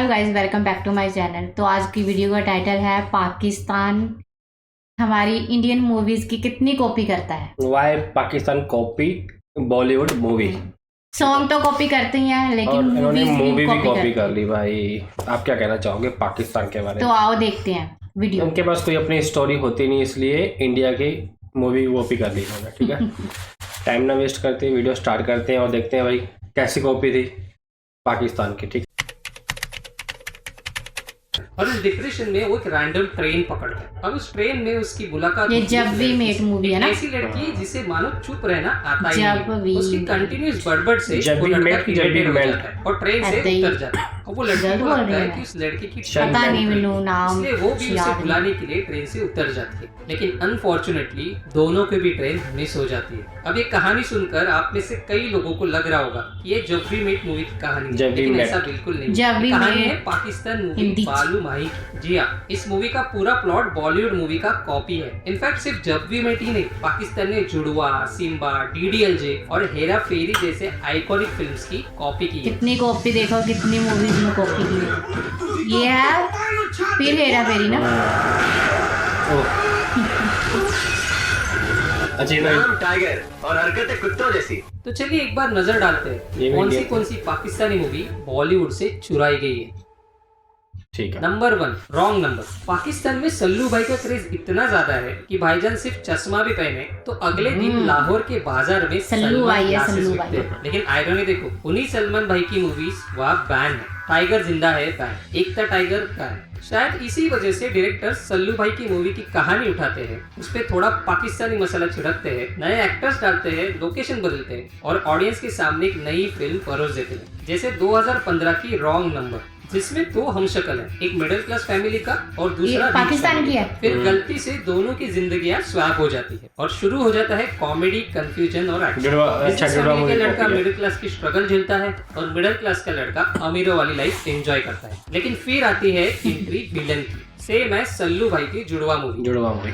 Guys, welcome back to my channel. तो आज की वीडियो का टाइटल है पाकिस्तान हमारी इंडियन मूवीज की कितनी कॉपी करता है। Why Pakistan copy Bollywood movie. Song तो कॉपी करते ही हैं, लेकिन इन्होंने मूवी भी कॉपी कर हैं। ली भाई। आप क्या कहना चाहोगे पाकिस्तान के बारे तो में? आओ देखते हैं वीडियो। उनके पास कोई अपनी स्टोरी होती नहीं, इसलिए इंडिया की मूवी कॉपी कर ली उन्होंने। ठीक है, टाइम ना वेस्ट करते वीडियो स्टार्ट करते हैं और देखते हैं भाई कैसी कॉपी थी पाकिस्तान की। ठीक, और उस डिप्रेशन में वो एक रैंडम ट्रेन पकड़ता है। अब उस ट्रेन में उसकी मुलाकात ये जब वी मेट मूवी है ना, ऐसी लड़की जिसे मानो चुप रहना आता ही जब नहीं। वी उसकी कंटिन्यूअस बड़बड़ से जब वो वी लड़का मेट, जब वी irritated हो मेट। जाता है और ट्रेन से ऐसे ही। उतर जाता है। और वो लड़की जल्द को बोल लगता रही है है। कि उस लड़के की पता नहीं मैनू नाम इसलिए वो भी उसे याद नहीं। बुलाने के लिए ट्रेन से उतर जाती है, लेकिन अनफॉर्चुनेटली दोनों की भी ट्रेन मिस हो जाती है। अब ये कहानी सुनकर आप में से कई लोगों को लग रहा होगा कि ये जब वी मेट मूवी की कहानी है, लेकिन ऐसा बिल्कुल नहीं। जब वी कहानी मेट है पाकिस्तान मूवी हिंदी। बालू माही की। जी हाँ, इस मूवी का पूरा प्लॉट बॉलीवुड मूवी का कॉपी है। इनफैक्ट सिर्फ जब वी मेट ही नहीं, पाकिस्तान ने जुड़वा, सिम्बा, डीडीएलजे और हेरा फेरी जैसे आइकॉनिक फिल्म्स की कॉपी की है। कितनी कॉपी देखो, कितनी मूवीज में कॉपी की है। ये है फिर हेरा फेरी ना। अच्छी नाम टाइगर और हरकतें कुत्तों जैसी। तो चलिए एक बार नजर डालते ये हैं भी कौन सी पाकिस्तानी मूवी बॉलीवुड से चुराई गई है। ठीक है। Number 1, wrong number. पाकिस्तान में सल्लू भाई का क्रेज इतना ज्यादा है कि भाईजान सिर्फ चश्मा भी पहने तो अगले दिन लाहौर के बाजार में सल्लू भाई है, ग्लासेस सल्लू बिकते भाई। हैं। लेकिन आयरनी देखो, उन्हीं सलमान भाई की मूवीज वहाँ बैन है। टाइगर जिंदा है बैन, एकता टाइगर बैन। शायद इसी वजह से डायरेक्टर सल्लू भाई की मूवी की कहानी उठाते हैं, उस पे थोड़ा पाकिस्तानी मसाला छिड़कते हैं, नए एक्टर्स डालते हैं, लोकेशन बदलते हैं और ऑडियंस के सामने एक नई फिल्म परोस देते हैं। जैसे 2015 की रॉन्ग नंबर, जिसमें 2 हमशक्ल हैं, एक मिडिल क्लास फैमिली का और दूसरा ये पाकिस्तान की है। फिर गलती से दोनों की जिंदगियां स्वैप हो जाती है और शुरू हो जाता है कॉमेडी, कंफ्यूजन और एक्शन। बिजनेस फैमिली का लड़का मिडिल क्लास की स्ट्रगल झेलता है और मिडिल क्लास का लड़का अमीरों वाली लाइफ एंजॉय करता है। लेकिन फिर आती है एंट्री विलन की। सेम है सल्लू भाई की जुड़वा मूवी। जुड़वा मूवी।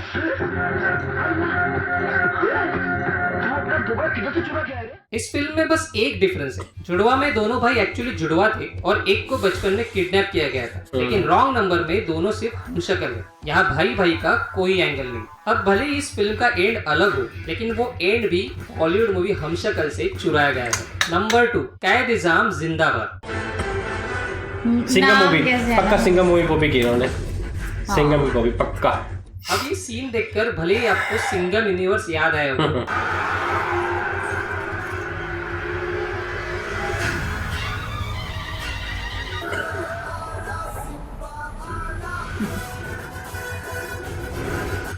इस फिल्म में बस एक डिफरेंस है, जुड़वा में दोनों भाई एक्चुअली जुड़वा थे और एक को बचपन में किडनैप किया गया था। लेकिन रॉन्ग नंबर में दोनों सिर्फ हमशक्ल है। यहाँ भाई भाई का कोई एंगल नहीं। अब भले ही इस फिल्म का एंड अलग हो, लेकिन वो एंड भी बॉलीवुड मूवी हमशक्ल से चुराया गया है। नंबर 2, कैद-ए-आज़म जिंदाबाद। सिंघम नाम मूवी, कैसे है पक्का ना? सिंघम मूवी कॉपी की उन्होंने। सिंघम की कॉपी पक्का। अब ये सीन देखकर भले ही आपको सिंघम यूनिवर्स याद आया होगा।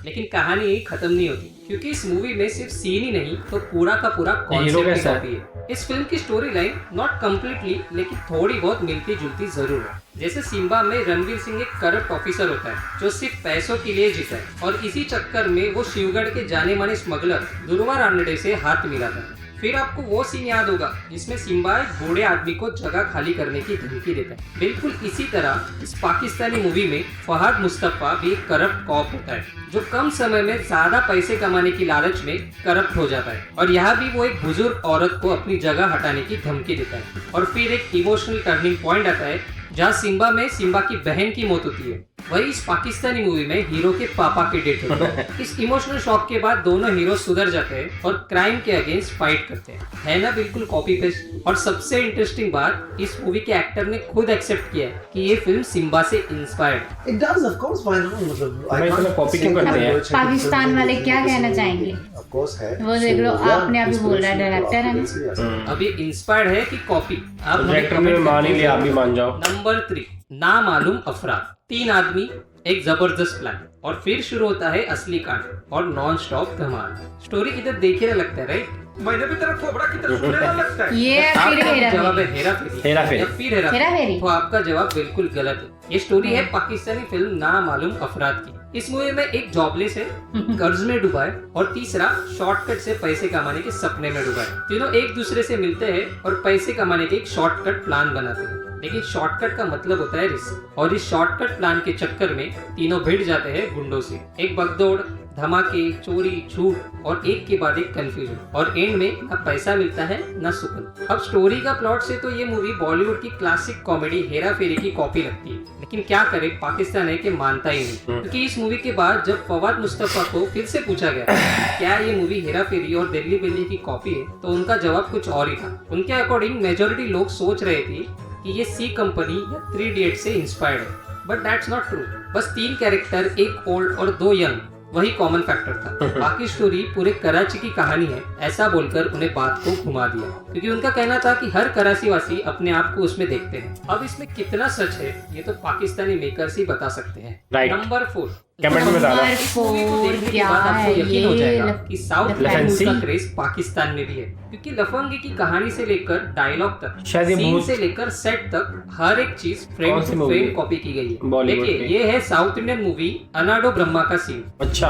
लेकिन कहानी यही खत्म नहीं होती, क्योंकि इस मूवी में सिर्फ सीन ही नहीं तो पूरा का पूरा हीरो कॉन्सेप्ट कैसा है? कॉपी है। इस फिल्म की स्टोरी लाइन नॉट कम्प्लीटली लेकिन थोड़ी बहुत मिलती जुलती जरूर है। जैसे सिम्बा में रणवीर सिंह एक करप्ट ऑफिसर होता है जो सिर्फ पैसों के लिए जीता है और इसी चक्कर में वो शिवगढ़ के जाने माने स्मगलर दुर्वा रानडे से हाथ मिलाता है। फिर आपको वो सीन याद होगा जिसमें सिम्बा एक बूढ़े आदमी को जगह खाली करने की धमकी देता है। बिल्कुल इसी तरह इस पाकिस्तानी मूवी में फहद मुस्तफा भी एक करप्ट कॉप होता है जो कम समय में ज्यादा पैसे कमाने की लालच में करप्ट हो जाता है और यहाँ भी वो एक बुजुर्ग औरत को अपनी जगह हटाने की धमकी देता है। और फिर एक इमोशनल टर्निंग पॉइंट आता है जहाँ सिम्बा में सिम्बा की बहन की मौत होती है। वही इस पाकिस्तानी मूवी में हीरो के पापा की डेथ होती है। इस इमोशनल शॉक के बाद दोनों हीरो सुधर जाते हैं और क्राइम के अगेंस्ट फाइट करते हैं। है ना बिल्कुल कॉपी पेस्ट। और सबसे इंटरेस्टिंग बात, इस मूवी के एक्टर ने खुद एक्सेप्ट किया है कि ये फिल्म सिम्बा से inspired. It does, of course, why not? मतलब भाई इतना कॉपी क्यों करते हैं? पाकिस्तान वाले क्या कहना चाहेंगे? Of course है। वो देख लो, So, yeah, आपने अभी बोल रहा है डायरेक्टर है ना। inspiration है। अब ये इंस्पायर्ड है कि कॉपी, आप हमें डायरेक्टर ने comment मान ही करके लिया, आप भी मान जाओ। नंबर 3, नामालूम अफराद। 3 आदमी, एक जबरदस्त प्लान और फिर शुरू होता है असली कांड और नॉन स्टॉप धमाल। स्टोरी किधर देखे ना लगता है, राइट? मैंने भी तेरा खोपड़ा की तरफ सुनने ना लगता है। ये फिर आपका हेरा जवाब है फेरी। हेरा फेरी। हेरा फेरी। या फिर हेरा हेरा फेरी। तो आपका जवाब बिल्कुल गलत है। ये स्टोरी है पाकिस्तानी फिल्म नामालूम अफराद की। इस मूवी में एक जॉबलेस है, कर्ज में डूबा है और तीसरा शॉर्टकट से पैसे कमाने के सपने में डूबा है। तीनों एक दूसरे से मिलते हैं और पैसे कमाने के एक शॉर्टकट प्लान बनाते हैं। लेकिन शॉर्टकट का मतलब होता है रिस्क, और इस शॉर्टकट प्लान के चक्कर में तीनों भिड़ जाते हैं गुंडों से। एक भगदौड़, धमाके, चोरी, झूठ और एक के बाद एक कंफ्यूजन, और एंड में ना पैसा मिलता है ना सुकून। अब स्टोरी का प्लॉट से तो ये मूवी बॉलीवुड की क्लासिक कॉमेडी हेरा फेरी की कॉपी लगती है, लेकिन क्या करे, पाकिस्तान है कि मानता ही नहीं। क्योंकि इस मूवी के बाद जब फवाद मुस्तफा को फिर से पूछा गया क्या ये मूवी हेरा फेरी और दिल्ली बिल्ली की कॉपी है, तो उनका जवाब कुछ और ही था। उनके अकॉर्डिंग मेजोरिटी लोग सोच रहे थे कि ये सी कंपनी या 3 इडियट्स से इंस्पायर्ड है, बट दैट्स नॉट ट्रू। बस 3 कैरेक्टर, एक ओल्ड और 2 यंग, वही कॉमन फैक्टर था। बाकी स्टोरी पूरे कराची की कहानी है ऐसा बोलकर उन्हें बात को घुमा दिया, क्योंकि उनका कहना था कि हर कराची वासी अपने आप को उसमें देखते हैं। अब इसमें कितना सच है ये तो पाकिस्तानी मेकर्स ही बता सकते हैं। Right. नंबर 4, कमेंट में बताना। इस मूवी को देखने के बाद आपको यकीन हो जाएगा कि साउथ लफंगी का क्रेज पाकिस्तान में भी है, क्योंकि लफंगी की कहानी से लेकर डायलॉग तक, शायद ये सीन बहुत- से लेकर सेट तक हर एक चीज फ्रेम कौन सी टू movie फ्रेम है? कॉपी की गई है। Bollywood देखिए की। ये है साउथ इंडियन मूवी अनाडो ब्रह्मा का सीन, अच्छा,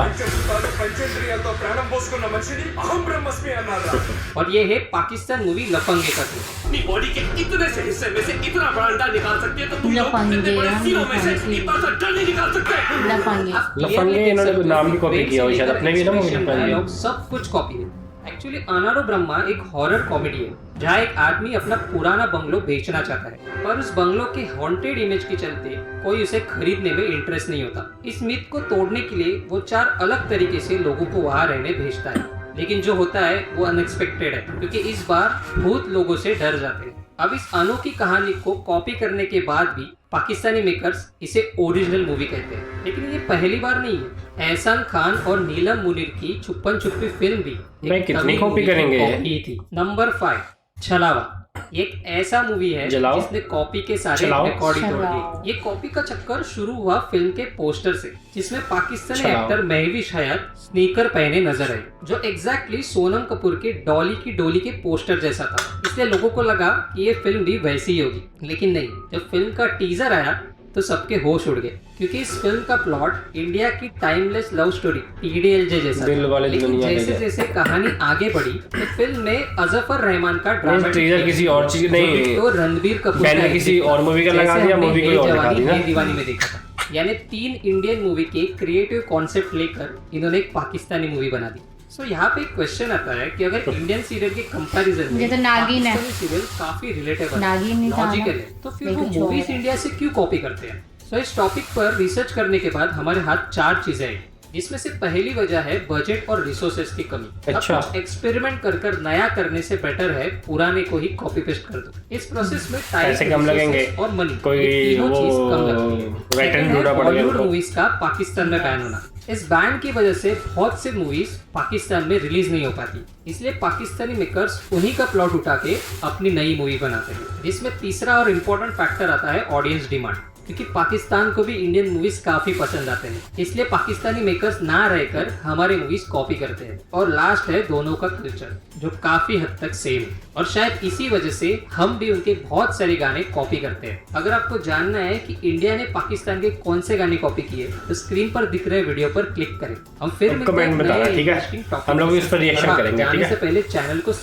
పంచేంద్రియాలతో ప్రాణం పోసుకున్న మనిషిని అహం బ్రహ్మస్మి అన్నారా और ये है पाकिस्तान मूवी लफंगे का सीन। अपनी बॉडी के इतने से हिस्से में से इतना बड़ा अंडा निकाल सकती है तो तुम लोग लफंगे, इतने बड़े हम सीरों में से लफंगे। इतना सा डर नहीं निकाल सकते। लफंगे। लफंगे इन्होंने कोई नाम भी कॉपी किया हो शायद, अपने भी ना मूवी लफंगे। डायलॉग सब कुछ कॉपी है। एक्चुअली अनाडो ब्रह्मा एक हॉरर कॉमेडी है जहाँ एक आदमी अपना पुराना बंगलो बेचना चाहता है, पर उस बंगलो के हॉन्टेड इमेज के चलते कोई उसे खरीदने में इंटरेस्ट नहीं होता। इस मिथ को तोड़ने के लिए वो 4 अलग तरीके से लोगों को वहाँ रहने भेजता है, लेकिन जो होता है वो अनएक्सपेक्टेड है, क्योंकि इस बार भूत लोगों से डर जाते हैं। अब इस अनोखी कहानी को कॉपी करने के बाद भी पाकिस्तानी मेकर्स इसे ओरिजिनल मूवी कहते हैं, लेकिन ये पहली बार नहीं है। एहसान खान और नीलम मुनीर की छुपन छुपी फिल्म भी भाई एक कितनी तमिल कॉपी मूवी की करेंगे ये? कॉपी थी। नंबर 5, छलावा। एक ऐसा मूवी है जलाओ? जिसने कॉपी के सारे चलाओ? रिकॉर्ड ही तोड़ चलाओ। दिए। ये कॉपी का चक्कर शुरू हुआ फिल्म के पोस्टर से, जिसमें पाकिस्तानी चलाओ। एक्टर महविश हयात स्नीकर पहने नजर आए, जो एग्जैक्टली सोनम कपूर के डॉली की डोली के पोस्टर जैसा था। इसलिए लोगों को लगा कि ये फिल्म भी वैसी ही होगी, लेकिन नहीं। जब फिल्म का टीजर आया तो सबके होश उड़ गए, क्योंकि इस फिल्म का प्लॉट इंडिया की टाइमलेस लव स्टोरी TDLJ जैसा दिल था। वाले लेकिन दुनिया के जैसे जैसे। जैसे कहानी आगे बढ़ी तो फिल्म में अजफर रहमान का ड्रामेटिक ट्रेलर किसी और चीज नहीं, तो रणबीर कपूर मैंने का किसी exit और मूवी का जैसे लगा दिया, हमने मूवी कोई ये और दिखा जवानी दी ना। ये दीवानी में देखा था। यानी 3 इंडियन मूवी के क्रिएटिव कॉन्सेप्ट लेकर इन्होंने एक पाकिस्तानी मूवी बना दी। सो यहाँ पे एक क्वेश्चन आता है कि अगर इंडियन सीरियल के कंपैरिजन में ये तो नागिन है। पाकिस्तानी सीरियल काफी रिलेटेबल नागिन ही था ना। लॉजिकल है, तो फिर वो लेकिन छोड़ मूवीज है। इंडिया से क्यों कॉपी करते हैं? सो इस टॉपिक पर रिसर्च करने के बाद हमारे हाथ 4 चीजें हैं, जिसमें से पहली वजह है बजट और रिसोर्सेज की कमी। अच्छा। अब कुछ एक्सपेरिमेंट कर नया करने से बेटर है पुराने को ही कॉपी पेस्ट कर दो। इस प्रोसेस में टाइम, पैसे कम लगेंगे, और मनी, कोई ये तीनों वो चीज कम लगती है। वेटरन Second है ढूंढना पड़ेगा बॉलीवुड उनको। मूवीज का पाकिस्तान में बैन होना। इस बैन की वजह से बहुत से मूवीज पाकिस्तान में रिलीज नहीं हो पाती, इसलिए पाकिस्तानी मेकर्स उन्हीं का प्लॉट उठा के अपनी नई मूवी बनाते हैं। जिसमें तीसरा और इम्पोर्टेंट फैक्टर आता है ऑडियंस डिमांड, क्योंकि पाकिस्तान को भी इंडियन मूवीज काफी पसंद आते हैं, इसलिए पाकिस्तानी मेकर्स ना रहकर हमारे मूवीज कॉपी करते हैं। और लास्ट है दोनों का कल्चर, जो काफी हद तक सेम है, और शायद इसी वजह से हम भी उनके बहुत सारे गाने कॉपी करते हैं। अगर आपको जानना है कि इंडिया ने पाकिस्तान के कौन से गाने कॉपी किए, तो स्क्रीन पर दिख रहे वीडियो पर क्लिक करें। हम फिर मिलते हैं कमेंट में बताना, नए ठीक है? interesting topic हम लोग के इस पर साथ। reaction और करेंगे, जाने ठीक है? से पहले चैनल को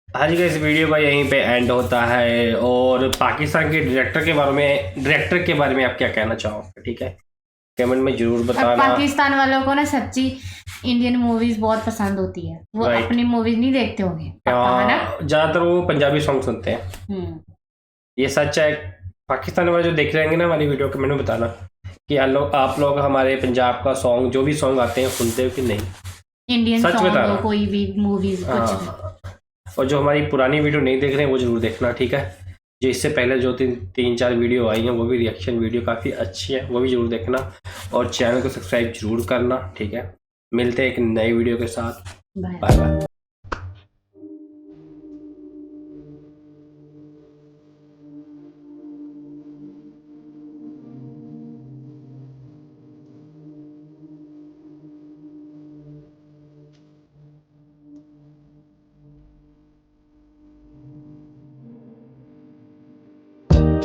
आज का इस वीडियो का यहीं पे एंड होता है, और पाकिस्तान के डायरेक्टर के बारे में आप क्या कहना चाहोगे, ठीक है? कमेंट में जरूर और बताना। पाकिस्तान वालों को ना सच्ची इंडियन मूवीज बहुत पसंद होती है, वो Right. अपनी मूवीज नहीं देखते होंगे, पता है ना? ज्यादातर वो पंजाबी सॉन्ग सुनते हैं, हम्म। ये सच है। पाकिस्तान वाले जो देख रहे हैं ना हमारी वीडियो, कमेंट में बताना कि आप लोग हमारे पंजाब का सॉन्ग, जो भी सॉन्ग आते हैं, सुनते हो कि नहीं। इंडियन सच सॉन्ग बताना। हो, कोई भी मूवीज, कुछ भी। हाँ। और जो हमारी पुरानी वीडियो नहीं देख रहे हैं वो जरूर देखना, ठीक है? जो इससे पहले जो 3-4 वीडियो आई हैं वो भी रिएक्शन वीडियो काफ़ी अच्छी है, वो भी जरूर देखना, और चैनल को सब्सक्राइब जरूर करना, ठीक है? मिलते हैं एक नई वीडियो के साथ। बाय। Bye bye.